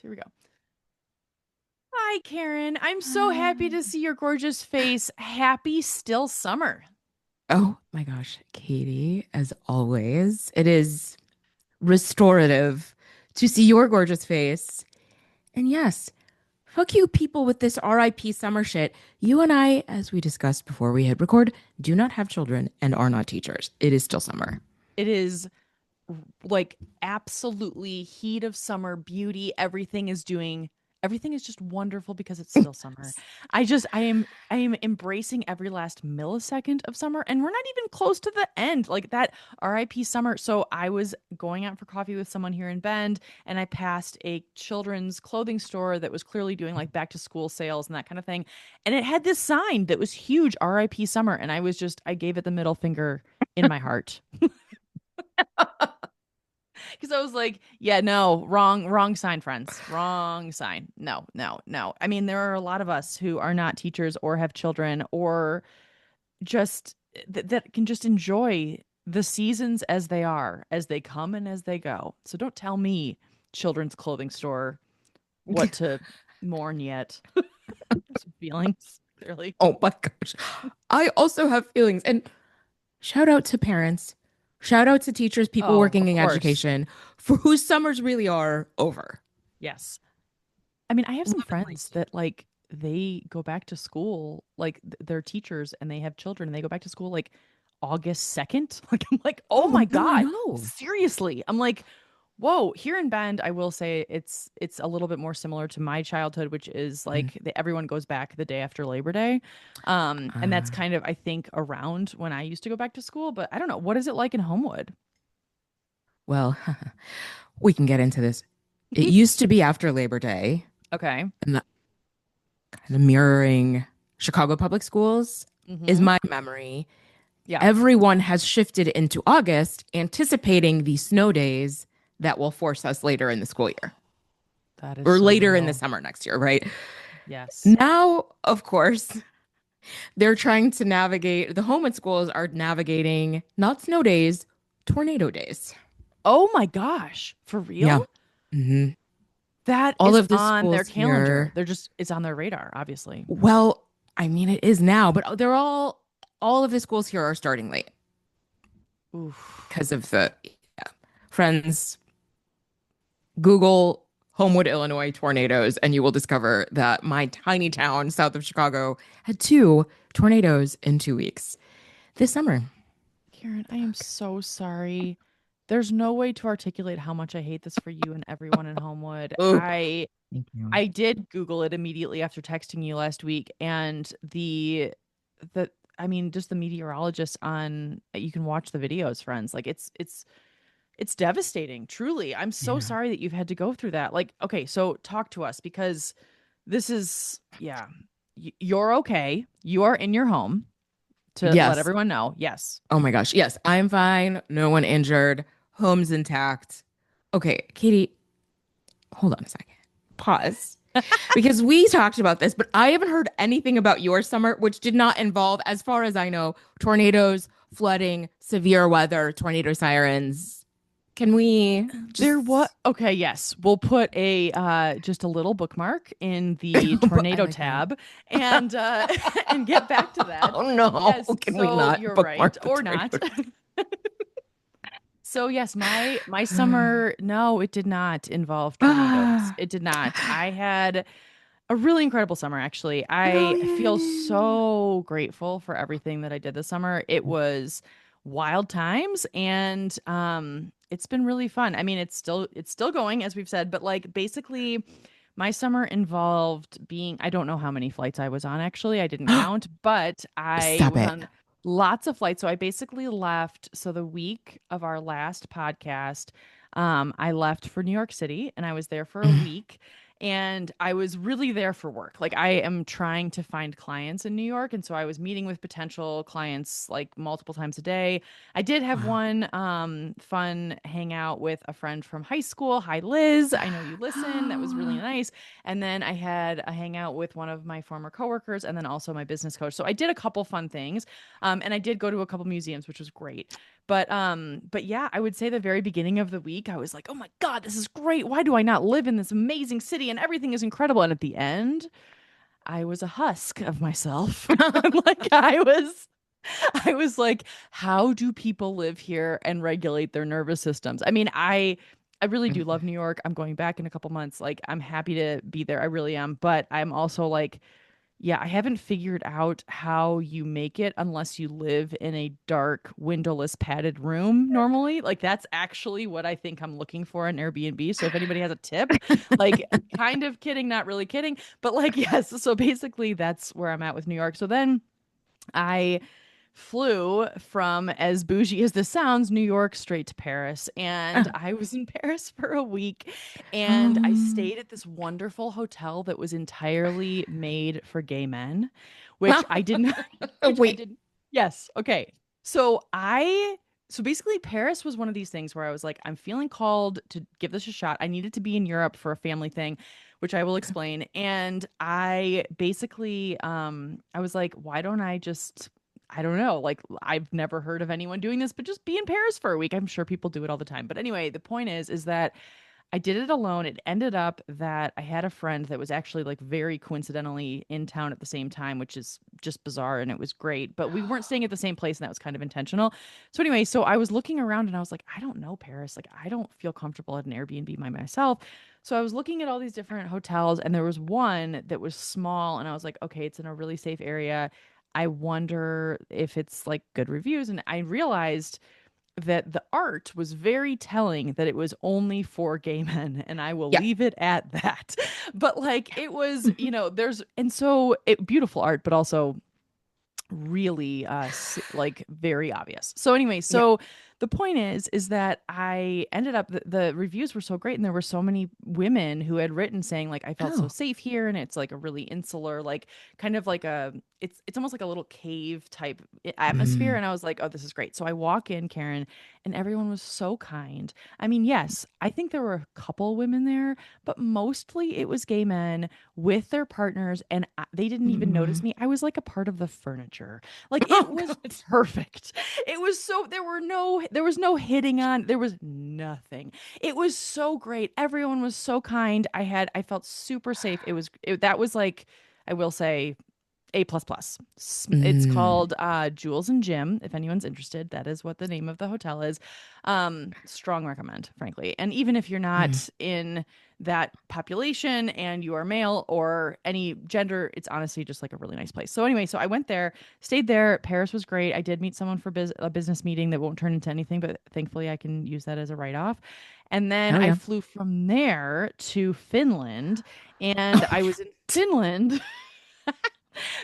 Here we go. Hi, Karen. I'm so happy to see your gorgeous face. Happy still summer. Oh my gosh, Katie, as always, it is restorative to see your gorgeous face. And yes, fuck you people with this RIP summer shit. You and I, as we discussed before we hit record, do not have children and are not teachers. It is still summer. It is like absolutely heat of summer beauty. Everything is just wonderful because it's still summer. I am embracing every last millisecond of summer, and we're not even close to the end. Like that RIP summer. So I was going out for coffee with someone here in Bend, and I passed a children's clothing store that was clearly doing like back to school sales and that kind of thing. And it had this sign that was huge, RIP summer. And I gave it the middle finger in my heart. Because I was like, yeah, no, wrong sign, friends. Wrong sign. No, no, no. I mean, there are a lot of us who are not teachers or have children or just that can just enjoy the seasons as they are, as they come and as they go. So don't tell me, children's clothing store, what to mourn yet. Some feelings, clearly. Oh my gosh. I also have feelings. And shout out to parents, shout out to teachers, people Oh, working of in course. education for whose summers really are over. Yes. I mean, I have some Literally. friends that like they go back to school, like they're teachers and they have children and they go back to school like August 2nd. Like I'm like, "Oh Oh my no, I God. know. Seriously." I'm like, "Whoa, here in Bend, I will say it's a little bit more similar to my childhood, which is Mm. like everyone goes back the day after Labor Day." And that's Uh, kind of I think around when I used to go back to school, but I don't know. What is it like in Homewood? well, we can get into this. It used to be after Labor Day, Okay. and that kind of mirroring Chicago public schools is Mm-hmm. my memory. Yeah. Everyone has shifted into August, anticipating the snow days that will force us later in the school year That is or so later in the real. summer next year, right? Yes. Now, of course, they're trying to navigate, the home schools are navigating not snow days, tornado days. Oh my gosh. For Yeah. real? Mhm. That All is of the on their schools calendar. here. It's on their radar, obviously. Well, I mean, it is now, but all of the schools here are starting late Oof. because of the yeah. Friends. Google Homewood, Illinois tornadoes, and you will discover that my tiny town south of Chicago had two tornadoes in 2 weeks this summer. Karen, I am so sorry. There's no way to articulate how much I hate this for you and everyone in Homewood. Oh, thank you. I did Google it immediately after texting you last week, and the I mean, just the meteorologist on you can watch the videos, friends. Like it's devastating, truly. I'm so Yeah. sorry that you've had to go through that. Like, okay, so talk to us because this is, yeah, you're okay. You are in your home to let Yes. everyone know. Yes. Oh my gosh. Yes, I'm fine. No one injured. Home's intact. Okay, Katie, hold on a second. Pause. Because we talked about this, but I haven't heard anything about your summer, which did not involve, as far as I know, tornadoes, flooding, severe weather, tornado sirens. Can we There what? just, Okay, yes. We'll put a just a little bookmark in the but I tornado like that. tab and and get back to that. Oh no, Yes, can we so not you're right bookmark the or not. tornado? So yes, my summer, no, it did not involve tornadoes. Ah, It did not. I had a really incredible summer, actually. oh I feel yay. so grateful for everything that I did this summer. It was wild times and it's been really fun. I mean, it's still going as we've said, but like basically my summer involved being I don't know how many flights I was on actually. I didn't count, but I Stop was it. on lots of flights. So I basically left so the week of our last podcast, I left for New York City and I was there for a week and I was really there for work. Like I am trying to find clients in New York, and so I was meeting with potential clients like multiple times a day. I did have Wow. one fun hangout with a friend from high school. Hi Liz, I know you listen. That was really nice. And then I had a hangout with one of my former coworkers, and then also my business coach. So I did a couple fun things, and I did go to a couple museums, which was great. But yeah, I would say the very beginning of the week, I was like, oh my God, this is great. Why do I not live in this amazing city and everything is incredible? And at the end, I was a husk of myself. Like I was like, how do people live here and regulate their nervous systems? I mean, I really do love New York. I'm going back in a couple months. Like, I'm happy to be there. I really am. But I'm also like, yeah, I haven't figured out how you make it unless you live in a dark, windowless, padded room normally. Like, that's actually what I think I'm looking for in Airbnb. So if anybody has a tip, like, kind of kidding, not really kidding, but like, yes. So basically, that's where I'm at with New York. So then I flew from, as bougie as this sounds, New York straight to Paris. And I was in Paris for a week and I Um, stayed at this wonderful hotel that was entirely made for gay men, which I didn't, which I wait. didn't. Yes. Okay. So so basically, Paris was one of these things where I was like, I'm feeling called to give this a shot. I needed to be in Europe for a family thing, which I will explain. And I basically, I was like, why don't I just, I don't know, like I've never heard of anyone doing this, but just be in Paris for a week. I'm sure people do it all the time. But anyway, the point is that I did it alone. It ended up that I had a friend that was actually like very coincidentally in town at the same time, which is just bizarre and it was great. But we weren't staying at the same place and that was kind of intentional. So anyway, so I was looking around and I was like, I don't know Paris. Like I don't feel comfortable at an Airbnb by myself. So I was looking at all these different hotels and there was one that was small and I was like, okay, it's in a really safe area. I wonder if it's like good reviews. And I realized that the art was very telling that it was only for gay men, and I will Yeah. leave it at that. But like it was, there's and so beautiful art, but also really like very obvious. So anyway, Yeah. so the point is that I ended up the reviews were so great and there were so many women who had written saying like I felt so Oh. safe here and it's like a really insular like kind of like a it's almost like a little cave type atmosphere Mm. and I was like, "Oh, this is great." So I walk in, Karen, and everyone was so kind. I mean, yes, I think there were a couple women there, but mostly it was gay men with their partners and they didn't even notice Mm. me. I was like a part of the furniture. Like it Oh was God. perfect. It was so there was no hitting on, there was nothing. It was so great. Everyone was so kind. I felt super safe. That was like I will say a plus plus. It's Mm. called Jules and Jim. If anyone's interested, that is what the name of the hotel is. Strong recommend, frankly. And even if you're Mm. not in that population and you are male or any gender, it's honestly just like a really nice place. So anyway, so I went there, stayed there. Paris was great. I did meet someone for a business meeting that won't turn into anything, but thankfully I can use that as a write off. And then Hell I yeah. flew from there to Finland, and I was in Finland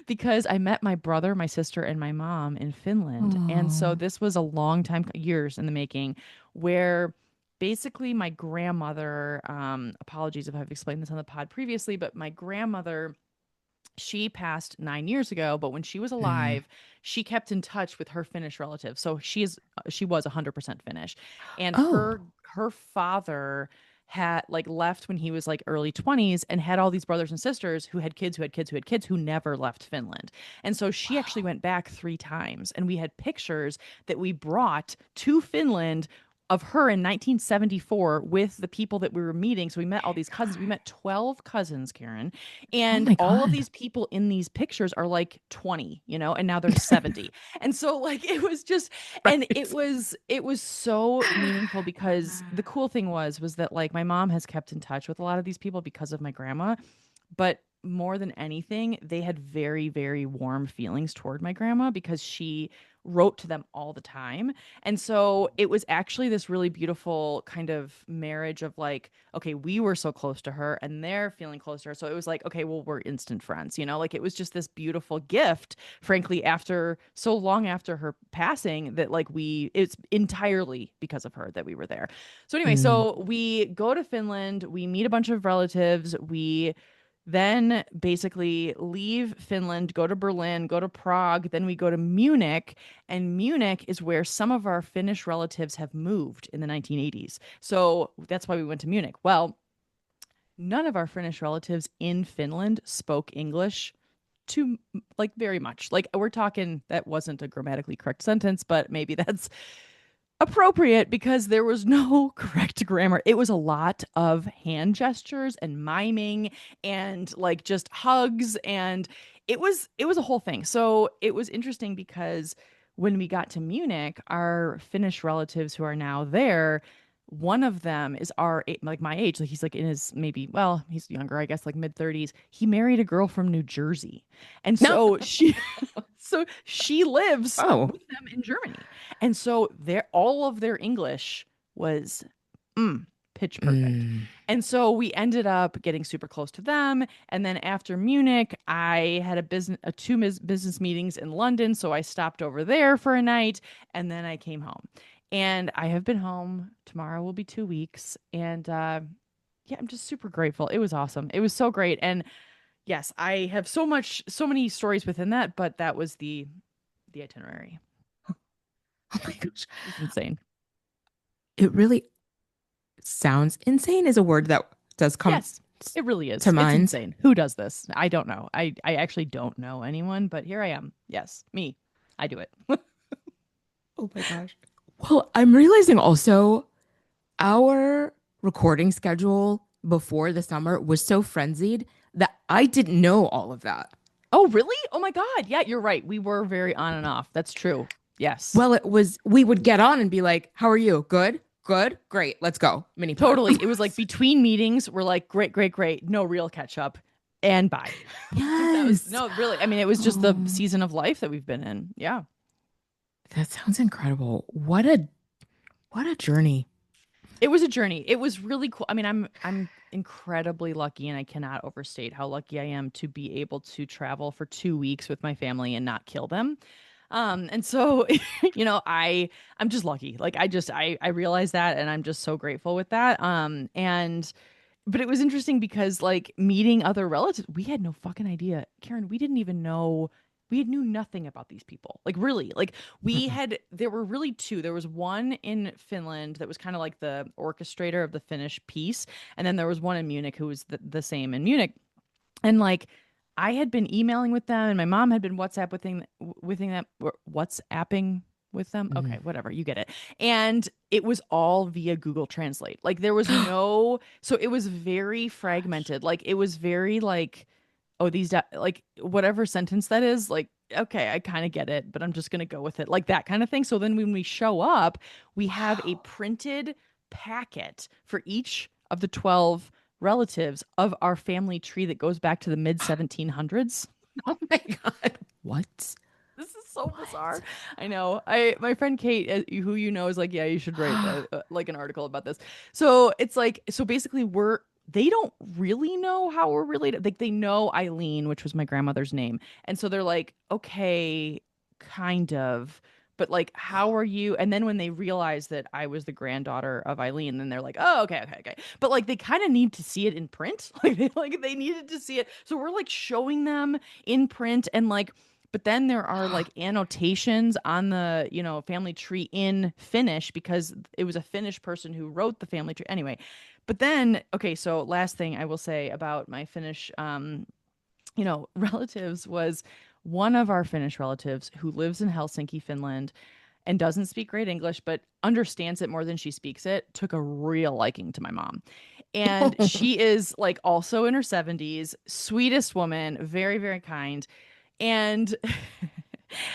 because I met my brother, my sister, and my mom in Finland. And so Oh. this was a long time, years in the making, where basically my grandmother, apologies if I've explained this on the pod previously, but my grandmother, she passed 9 years ago, but when she was Mm. alive, she kept in touch with her Finnish relatives. So she was 100% Finnish, and Oh. her father had like left when he was like early 20s and had all these brothers and sisters who had kids who had kids who had kids who never left Finland. And so she actually Wow. went back 3 times and we had pictures that we brought to Finland of her in 1974 with the people that we were meeting. So we met all these cousins. We met 12 cousins, Karen, Oh and my all of God. these people in these pictures are like 20, and now they're 70. And so like it was just and Right. it was so meaningful because the cool thing was that like my mom has kept in touch with a lot of these people because of my grandma, but more than anything, they had very, very warm feelings toward my grandma because she wrote to them all the time. And so it was actually this really beautiful kind of marriage of like, okay, we were so close to her and they're feeling close to her. So it was like, okay, well, we're instant friends, like it was just this beautiful gift, frankly, after so long after her passing that like it's entirely because of her that we were there. So anyway, Mm. so we go to Finland, we meet a bunch of relatives, we then basically leave Finland, go to Berlin, go to Prague, then we go to Munich, and Munich is where some of our Finnish relatives have moved in the 1980s. So that's why we went to Munich. Well, none of our Finnish relatives in Finland spoke English too like very much. Like we're talking that wasn't a grammatically correct sentence, but maybe that's appropriate because there was no correct grammar. It was a lot of hand gestures and miming and like just hugs, and it was a whole thing. So it was interesting because when we got to Munich, our Finnish relatives who are now there, one of them is like my age, like he's like in his maybe, well, he's younger, I guess, like mid 30s. He married a girl from New Jersey. And No. so she lives Oh. with them in Germany. And so all of their English was mm, pitch perfect. Mm. And so we ended up getting super close to them. And then after Munich, I had business meetings in London, so I stopped over there for a night, and then I came home. And I have been home. Tomorrow will be 2 weeks, and yeah, I'm just super grateful. It was awesome. It was so great. And yes, I have so many stories within that, but that was the itinerary. Oh my gosh. It was insane. It really sounds insane is a word that does come Yes, it really to is. It's mind. insane. Who does this? I don't know. I actually don't know anyone, but here I am. Yes, me. I do it. Oh my gosh. Well, I'm realizing also our recording schedule before the summer was so frenzied that I didn't know all of that. Oh, really? Oh my God. Yeah, you're right. We were very on and off. That's true. Yes. Well, it was, we would get on and be like, how are you? Good? Good? Great. Let's go. Mini pod. Totally. It was like between meetings, we're like, great, great, great. No real catch up. And bye. That was Yes. no, really. I mean, it was just the Oh, season of life that we've been in. Yeah. that sounds incredible. What a journey. It was a journey. It was really cool. I mean, I'm incredibly lucky, and I cannot overstate how lucky I am to be able to travel for 2 weeks with my family and not kill them. And so, I'm just lucky. Like I realize that, and I'm just so grateful with that. And but it was interesting because like meeting other relatives, we had no fucking idea. Karen, we didn't even know, we knew nothing about these people. Like really, like Mm-mm. there were really two. There was one in Finland that was kind of like the orchestrator of the Finnish piece. And then there was one in Munich who was the same in Munich. And like I had been emailing with them, and my mom had been WhatsApping with them. Mm. Okay, whatever, you get it. And it was all via Google Translate. Like there was no, so it was very Gosh. fragmented. Like it was very like, oh, like whatever sentence that is, like, okay, I kind of get it, but I'm just gonna go with it, like that kind of thing. So then when we show up, we have a Wow. printed packet for each of the 12 relatives of our family tree that goes back to the mid 1700s. Oh my God. What? This is so bizarre. What? I know. My friend Kate, who you know, is like, yeah, you should write like an article about this. So it's like, so basically, they don't really know how we're related. Like they know Eileen, which was my grandmother's name, and so they're like, okay, kind of. But like, how are you? And then when they realize that I was the granddaughter of Eileen, then they're like, oh, okay, okay, okay. But like, they kind of need to see it in print. Like they needed to see it. So we're like showing them in print, and like, but then there are like annotations on the, family tree in Finnish because it was a Finnish person who wrote the family tree. Anyway, but then, okay, so last thing I will say about my Finnish, relatives was one of our Finnish relatives who lives in Helsinki, Finland, and doesn't speak great English, but understands it more than she speaks it, took a real liking to my mom. And she is like also in her 70s, sweetest woman, very, very kind. And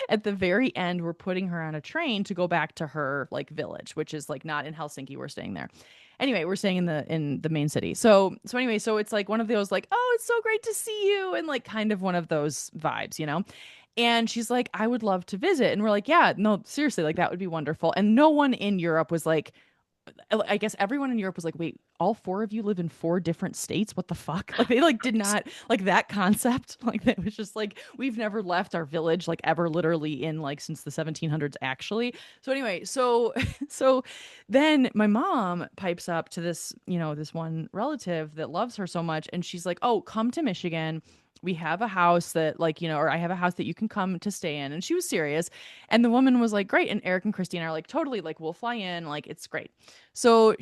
at the very end, we're putting her on a train to go back to her like village, which is like not in Helsinki. We're staying there. Anyway, we're staying in the main city. So anyway, so it's like one of those like, oh, it's so great to see you, and like kind of one of those vibes. And she's like, I would love to visit. And we're like, yeah, no, seriously, like that would be wonderful. And no one in Europe was like, I guess everyone in Europe was like, wait, all four of you live in four different states? What the fuck? Like they like did not like that concept. Like that was just like we've never left our village like ever literally in like since the 1700s actually. So anyway, so so then my mom pipes up to this one relative that loves her so much, and she's like, "Oh, come to Michigan. We have a house that or I have a house that you can come to stay in." And she was serious. And the woman was like, "Great." And Eric and Christine are like, "Totally, like we'll fly in, like it's great." So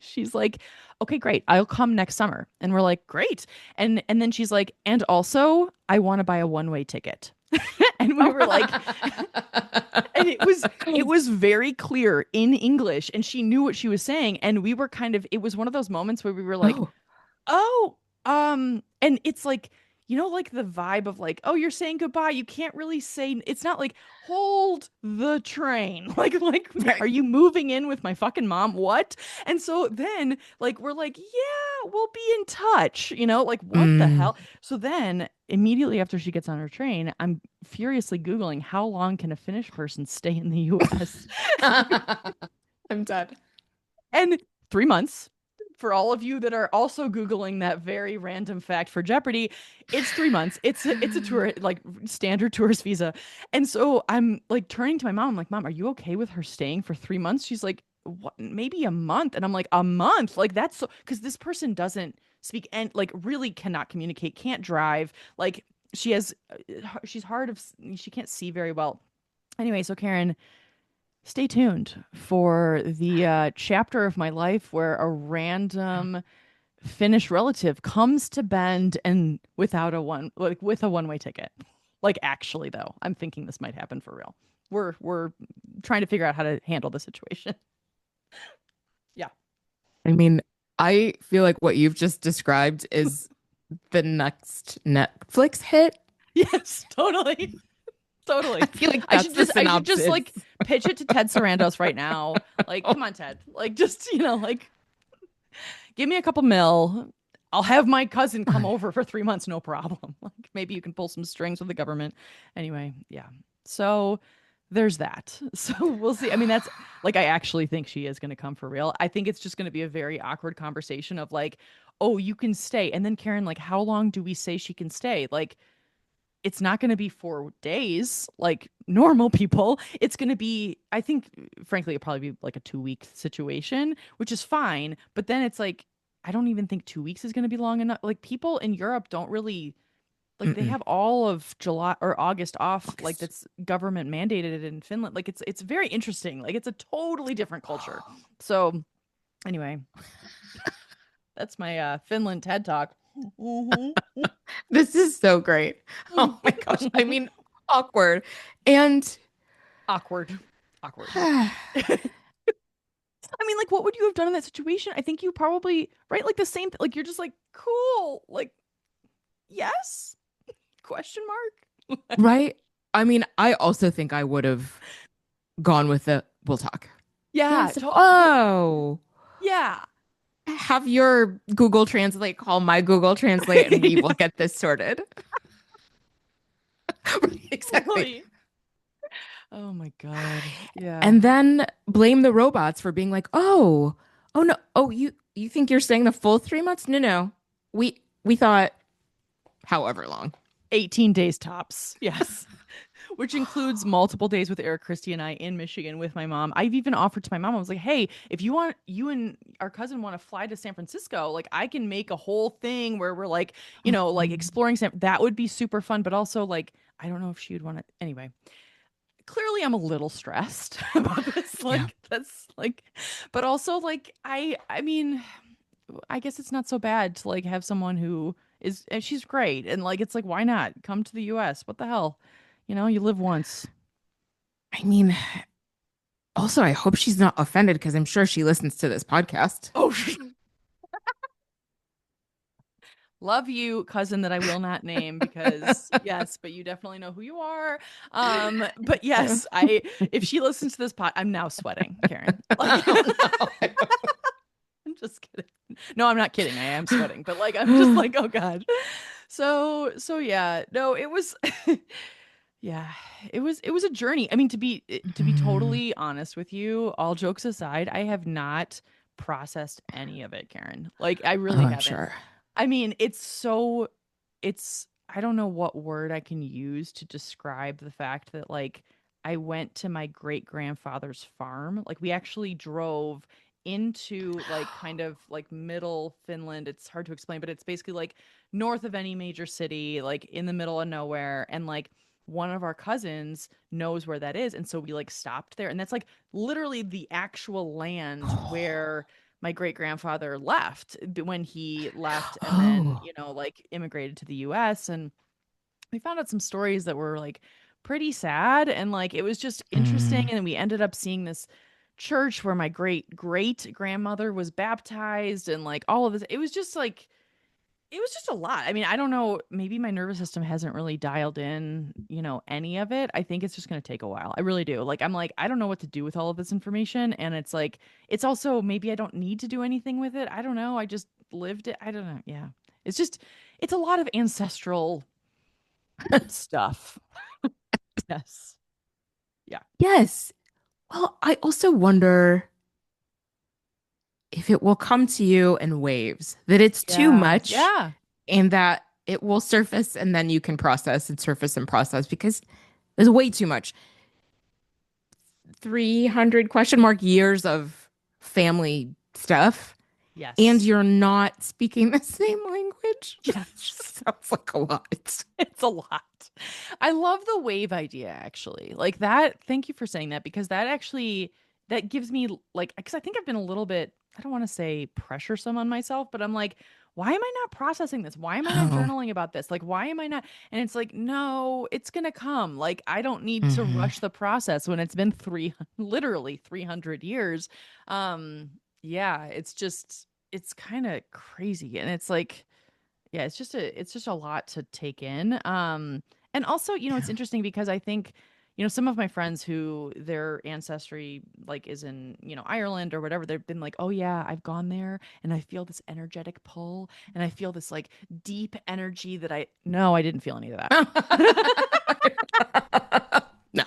she's like, "Okay, great. I'll come next summer." And we're like, "Great." And then she's like, "And also, I want to buy a one-way ticket." And we were like, and it was very clear in English, and she knew what she was saying. And we were kind of, it was one of those moments where we were like, Oh, oh, and it's like, like the vibe of like, oh, you're saying goodbye. You can't really say, it's not like hold the train. Like, are right. you moving in with my fucking mom? What? And so then like we're like, yeah, we'll be in touch, like what the Mm. hell? So then immediately after she gets on her train, I'm furiously Googling how long can a Finnish person stay in the US? I'm dead. And 3 months. For all of you that are also Googling that very random fact for Jeopardy, it's 3 months. It's a tour, like standard tourist visa. And so I'm like turning to my mom, I'm like, Mom, are you okay with her staying for 3 months? She's like, what, maybe a month? And I'm like, a month? Like that's so, because this person doesn't speak and like really cannot communicate, can't drive. Like she's hard of, she can't see very well. Anyway, so Karen, stay tuned for the chapter of my life where a random Finnish relative comes to Bend and without a one like with a one-way ticket. Like actually though, I'm thinking this might happen for real. We're trying to figure out how to handle the situation. Yeah. I mean, I feel like what you've just described is the next Netflix hit. Yes, totally. I Totally. feel like I that's should the just I should just synopsis. like pitch it to Ted Sarandos right now. Like, come on, Ted. Like just, like give me a couple mil. I'll have my cousin come over for 3 months, no problem. Like maybe you can pull some strings with the government. Anyway, yeah. So there's that. So we'll see. I mean, that's like I actually think she is going to come for real. I think it's just going to be a very awkward conversation of like, oh, you can stay. And then Karen, like, how long do we say she can stay? Like, it's not going to be 4 days like normal people. It's going to be, I think, frankly, it'll probably be like a 2 week situation, which is fine. But then it's like, I don't even think 2 weeks is going to be long enough. Like people in Europe don't really like they Mm-mm. have all of July or August off. Like August. that's government mandated in Finland. Like it's very interesting. Like it's a totally different culture. So anyway, that's my Finland TED talk. Mhm. This is so great. Oh my gosh. I mean, awkward. And Awkward. Awkward. I mean, like, what would you have done in that situation? I think you probably, right? Like the same, like you're just like, cool, like, yes? Question mark? right. I mean, I also think I would have gone with the we'll talk. Yeah, Yes. Oh, yeah. have your Google Translate call my Google Translate and we will get this sorted. Exactly. Totally. Oh my God. Yeah. And then blame the robots for being like, oh, oh no, oh you think you're staying the full 3 months? No, no, we thought however long. 18 days tops. Yes. Which includes multiple days with Eric, Christy, and I in Michigan with my mom. I've even offered to my mom, I was like, hey, if you and our cousin want to fly to San Francisco, like I can make a whole thing where we're like, like exploring that would be super fun. But also like, I don't know if she would want to anyway. Clearly I'm a little stressed about this. Yeah, Like that's like, but also like I mean, I guess it's not so bad to like have someone who is and she's great and like it's like why not come to the US? What the hell? You live once. I mean, also I hope she's not offended because I'm sure she listens to this podcast. Oh, love you, cousin that I will not name because yes, but you definitely know who you are. But yes, I if she listens to this pod, I'm now sweating, Karen. Like Oh I'm just kidding. No, I'm not kidding. I am sweating, but like I'm just no. like, oh God. So yeah. No, it was yeah, it was a journey. I mean, to be Mm. totally honest with you, all jokes aside, I have not processed any of it, Karen. Like I Oh, really I'm haven't. sure. I mean, it's I don't know what word I can use to describe the fact that like I went to my great grandfather's farm. Like we actually drove into like kind of like middle Finland. It's hard to explain, but it's basically like north of any major city, like in the middle of nowhere. And like one of our cousins knows where that is. And so we like stopped there. And that's like literally the actual land where my great grandfather left when he left and then, Oh, like immigrated to the US. And we found out some stories that were like pretty sad, and like it was just interesting. Mm. And then we ended up seeing this church where my great great grandmother was baptized, and like all of this. It was just like it was just a lot. I mean, I don't know, maybe my nervous system hasn't really dialed in, any of it. I think it's just going to take a while. I really do. Like I'm like I don't know what to do with all of this information, and it's like it's also maybe I don't need to do anything with it. I don't know. I just lived it. I don't know. Yeah. It's just it's a lot of ancestral stuff. Yes. Yeah. Yes. Well, I also wonder if it will come to you in waves, that it's too Yeah. much Yeah. and that it will surface and then you can process and surface and process because there's way too much. 300 question mark years of family stuff and Yes. you're not speaking the same language. Yes. Sounds like a lot. It's a lot. I love the wave idea actually. Like that, thank you for saying that because that actually that gives me like because I think I've been a little bit, I don't want to say pressuresome on myself, but I'm like, why am I not processing this? Why am I not Oh. journaling about this? Like why am I not? And it's like, no, it's going to come. Like I don't need to Hmm. rush the process when it's been literally 300 years. Yeah, it's just it's kind of crazy and it's like yeah, it's just a lot to take in. And also, it's Yeah. interesting because I think, some of my friends who their ancestry like is in, Ireland or whatever, they've been like, "Oh yeah, I've gone there and I feel this energetic pull and I feel this like deep energy that I no, I didn't feel any of that." No.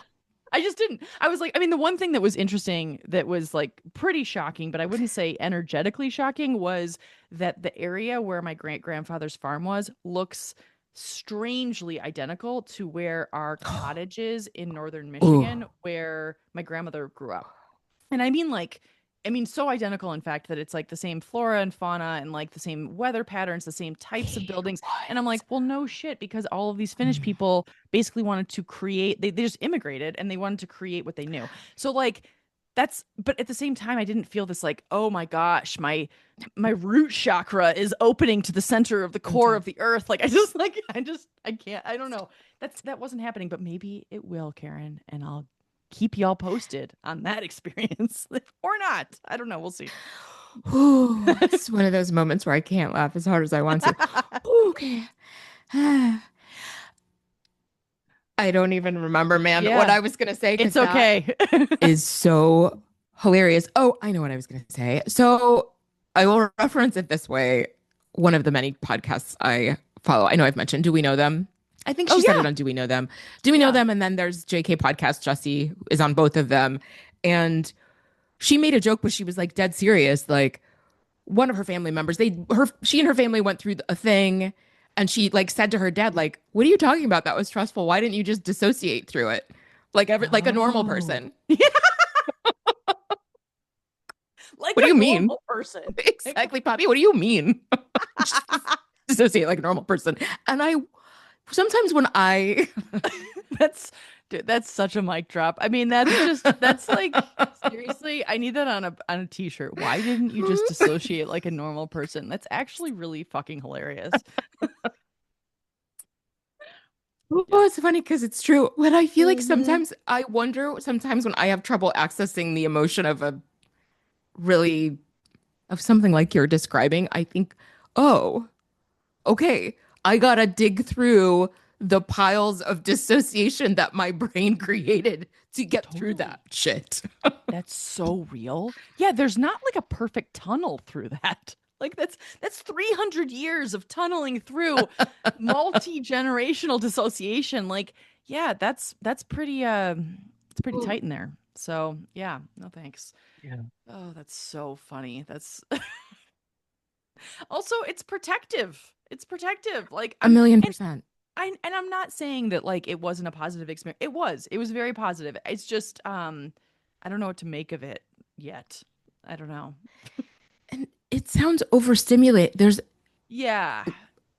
I just didn't. I was like, I mean, the one thing that was interesting that was like pretty shocking, but I wouldn't say energetically shocking, was that the area where my great grandfather's farm was looks strangely identical to where our cottage is in northern Ooh. Michigan, where my grandmother grew up. And I mean, like, I mean, so identical, in fact, that it's like the same flora and fauna and like the same weather patterns, the same types of Okay, buildings. And I'm like, what? well, no shit, because all of these Finnish Mm. people basically wanted to create, they just immigrated and they wanted to create what they knew. So, like, but at the same time, I didn't feel this like, oh my gosh, my root chakra is opening to the center of the core Okay. of the earth. Like, I can't, I don't know. That wasn't happening, but maybe it will, Karen, and I'll keep y'all posted on that experience or not. I don't know. We'll see. Ooh, it's one of those moments where I can't laugh as hard as I want to. Okay. I don't even remember, man, what Yeah, I was gonna say it's because that okay. is so hilarious. Oh, I know what I was gonna say. So I will reference it this way. One of the many podcasts I follow. I know I've mentioned Do We Know Them? I think Oh she said it yeah, on Do We Know Them? Do We Know yeah. Them? And then there's JK Podcast. Jesse is on both of them. And she made a joke, but she was like dead serious. Like one of her family members, she and her family went through a thing and she like said to her dad, like, what are you talking about? That was stressful. Why didn't you just dissociate through it? Like a normal Oh, person. yeah, like What do you a mean? normal person. Like, Exactly, Poppy. What do you mean? Just dissociate like a normal person. And I sometimes when I that's dude, that's such a mic drop. I mean, that's like seriously, I need that on a t-shirt. Why didn't you just dissociate like a normal person? That's actually really fucking hilarious. oh, Yeah. it's funny because it's true. But I feel like Hmm. sometimes I wonder sometimes when I have trouble accessing the emotion of a really of something like you're describing, I think, oh, okay, I gotta dig through the piles of dissociation that my brain created to get through that Totally. shit. That's so real. Yeah, there's not like a perfect tunnel through that. Like that's 300 years of tunneling through multi-generational dissociation. Like, yeah, that's pretty it's pretty tight in there. So, yeah, no thanks. Yeah. Oh, that's so funny. That's also it's protective. It's protective. Like A I'm million and percent. I'm not saying that like it wasn't a positive experience. It was. It was very positive. It's just I don't know what to make of it yet. I don't know. And it sounds overstimulated. There's Yeah.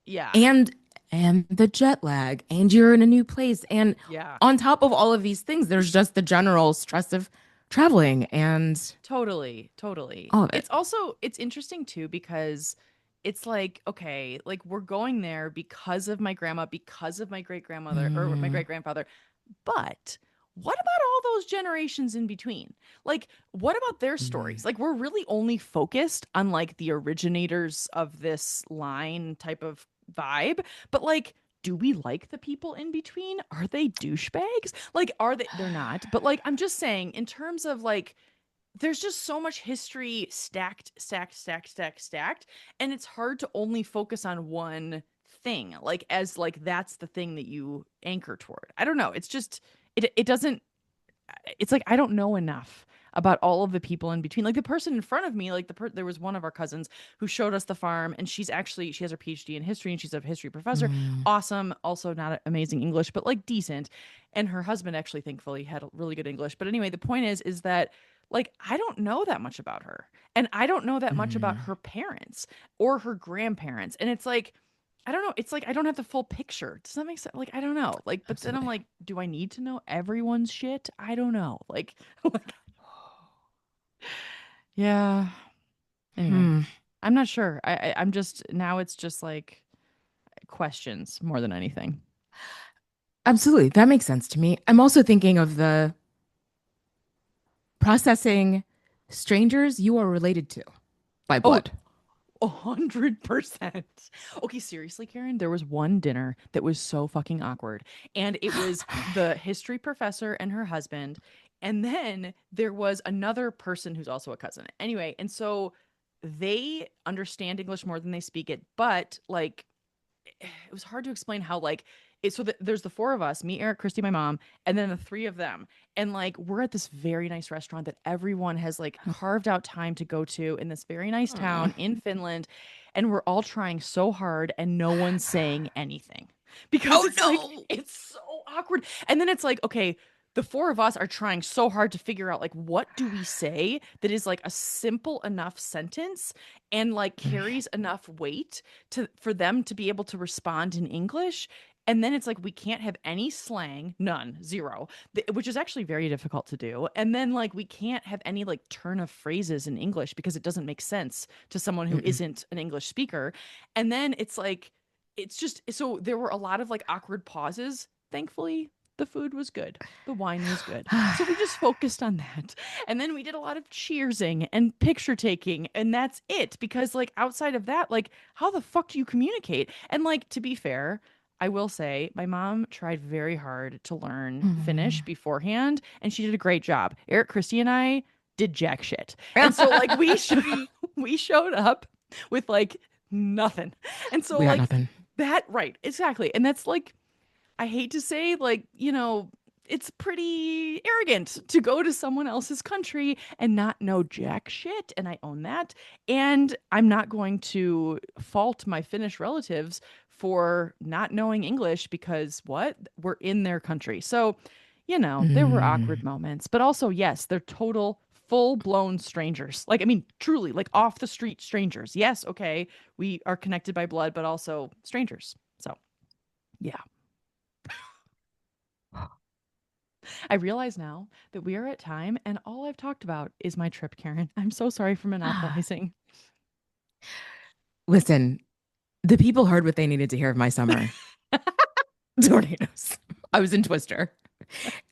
Yeah. and and the jet lag, and you're in a new place. And Yeah. on top of all of these things, there's just the general stress of traveling and Totally. Totally. all of it. It's also it's interesting too because it's like, okay, like we're going there because of my grandma, because of my great grandmother or my Mm, great grandfather. But what about all those generations in between? Like, what about their mm, stories? Like, we're really only focused on like the originators of this line type of vibe, but like, do we like the people in between? Are they douchebags? Like, are they? They're not. But like, I'm just saying, in terms of like, there's just so much history stacked, stacked, stacked, stacked, stacked, and it's hard to only focus on one thing, like as like that's the thing that you anchor toward. I don't know. It's just it doesn't it's like I don't know enough about all of the people in between. Like the person in front of me, like there was one of our cousins who showed us the farm, and she has her PhD in history, and she's a history professor. mm, Awesome, also not amazing English, but like decent. And her husband actually, thankfully, had really good English. But anyway, the point is that like I don't know that much about her, and I don't know that much about mm. her parents or her grandparents, and it's like I don't know. It's like I don't have the full picture. Does that make sense? Like I don't know. Like, but then I'm Absolutely. like, do I need to know everyone's shit? I don't know. Like, like yeah. Anyway, Hmm. I'm not sure. I'm just now. It's just like questions more than anything. Absolutely. That makes sense to me. I'm also thinking of the processing strangers you are related to by Oh, blood. 100%. Okay, seriously, Karen, there was one dinner that was so fucking awkward. And it was the history professor and her husband. And then there was another person who's also a cousin. Anyway, and so they understand English more than they speak it, but like it was hard to explain how like there's the four of us, me, Eric, Christy, my mom, and then the three of them. And like we're at this very nice restaurant that everyone has like carved out time to go to in this very nice Oh, town in Finland. And we're all trying so hard and no one's saying anything because oh it's like no. it's so awkward. And then it's like, okay, the four of us are trying so hard to figure out like what do we say that is like a simple enough sentence and like carries enough weight to for them to be able to respond in English. And then it's like we can't have any slang, none, zero, which is actually very difficult to do. And then like we can't have any like turn of phrases in English because it doesn't make sense to someone who Mm-mm. isn't an English speaker. And then it's like it's just so there were a lot of like awkward pauses. Thankfully, the food was good. The wine was good. So we just focused on that. And then we did a lot of cheersing and picture taking, and that's it. Because, like, outside of that, like, how the fuck do you communicate? And, like, to be fair, I will say my mom tried very hard to learn Finnish beforehand, and she did a great job. Eric, Christy, and I did jack shit. And so, like, we showed up with, like, nothing. And so, We got like, nothing. that, right, exactly. And that's like, I hate to say, like, it's pretty arrogant to go to someone else's country and not know jack shit. And I own that. And I'm not going to fault my Finnish relatives for not knowing English because what? We're in their country. So, there were awkward Mm. moments, but also, yes, they're total full blown strangers. Like, I mean, truly, like off the street strangers. Yes, okay, we are connected by blood, but also strangers. So, yeah. I realize now that we are at time and all I've talked about is my trip, Karen. I'm so sorry for monopolizing. Listen, the people heard what they needed to hear of my summer. Tornadoes. I was in Twister.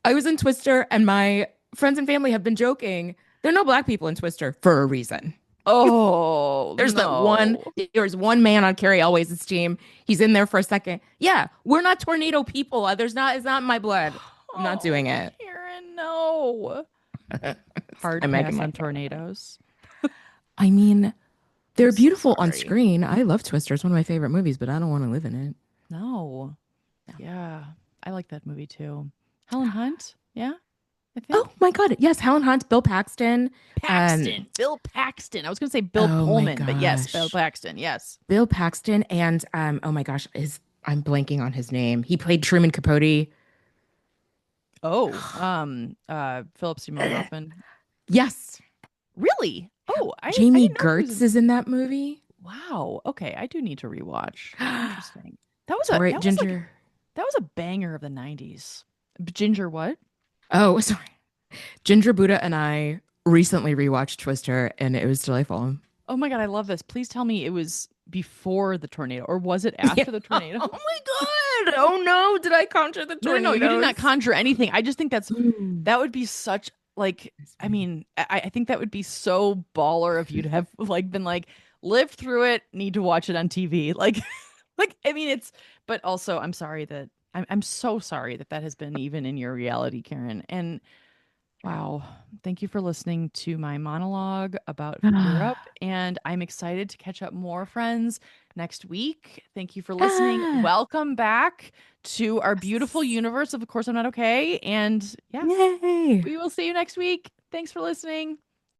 I was in Twister, and my friends and family have been joking. There are no black people in Twister for a reason. Oh, no. There's one man on Carrie Elways' team. He's in there for a second. Yeah, we're not tornado people. It's not in my blood. I'm not doing Oh, it. Karen, no. Hard I'm making pass my on tornadoes. I mean, I'm they're so beautiful on sorry. screen. I love Twister. It's one of my favorite movies, but I don't want to live in it. No. No. Yeah. I like that movie too. Helen Hunt? Yeah, I Oh think. my God. Yes, Helen Hunt, Bill Paxton. Um, Paxton. Bill Paxton. I was going to say Bill oh my Pullman, but yes, Bill gosh. Paxton. Yes. Bill Paxton and oh my gosh, his I'm blanking on his name. He played Truman Capote. Oh, Philip Seymour Hoffman. Yes. Really? Oh, I Jamie didn't know he was Gertz in. is in that movie. Wow. Okay, I do need to rewatch. Interesting. That was a Tori that was like Ginger. that was a banger of the 90s. Ginger what? Oh, sorry. Ginger Buddha and I recently rewatched Twister and it was delightful. Oh my God, I love this. Please tell me it was before the tornado, or was it Yeah. after the tornado? Oh my God. Oh no. Did I conjure the No, no, no, you did not tornadoes? conjure anything. I just think Mm. that would be such like That's I funny. mean, I think that would be so baller of you to have like been like lived through it, need to watch it on TV. Like like I mean it's but also I'm sorry that I'm so sorry that that has been even in your reality, Karen. And wow. Thank you for listening to my monologue about Europe. And I'm excited to catch up more friends next week. Thank you for listening. Ah, Welcome back to our beautiful yes. universe of Course I'm Not Okay. And yeah, Yay. we will see you next week. Thanks for listening.